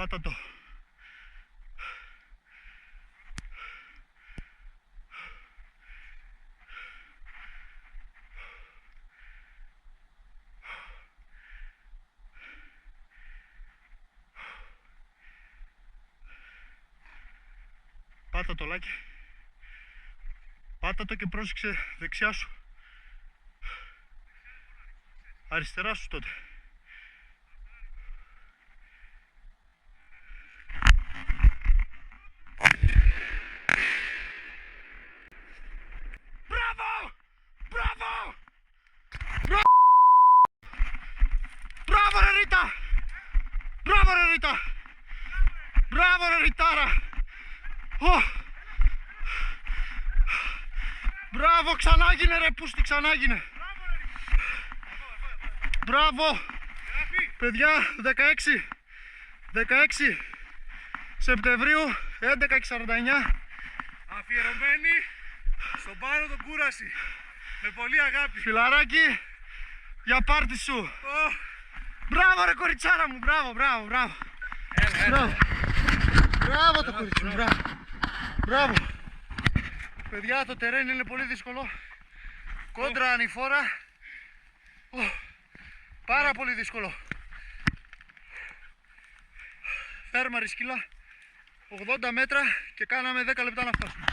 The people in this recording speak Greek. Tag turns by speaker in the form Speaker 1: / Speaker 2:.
Speaker 1: Πάτα το. Πάτα το, Λάκη. Πάτα το και πρόσεξε δεξιά σου. Αριστερά σου τότε. Μπράβο! Μπράβο! Μπράβο ρε Ρίτα! Μπράβο ρε Ρίτα! Μπράβο ρε Ριτάρα! Μπράβο, ξανά γίνε ρε πούστη, ξανά γίνε. Μπράβο! Παιδιά, 16 Σεπτεμβρίου, 11:49.
Speaker 2: Αφιερωμένη στον Πάνο τον Κούραση. Με πολύ αγάπη.
Speaker 1: Φιλαράκι, για πάρτι σου. Μπράβο ρε κοριτσάρα μου, μπράβο. Μπράβο το κοριτσί μου, μπράβο. Παιδιά, το τερέν είναι πολύ δύσκολο. Κόντρα ανηφόρα. Πάρα πολύ δύσκολο. Θέρμα ρισκύλα, 80 μέτρα και κάναμε 10 λεπτά να φτάσουμε.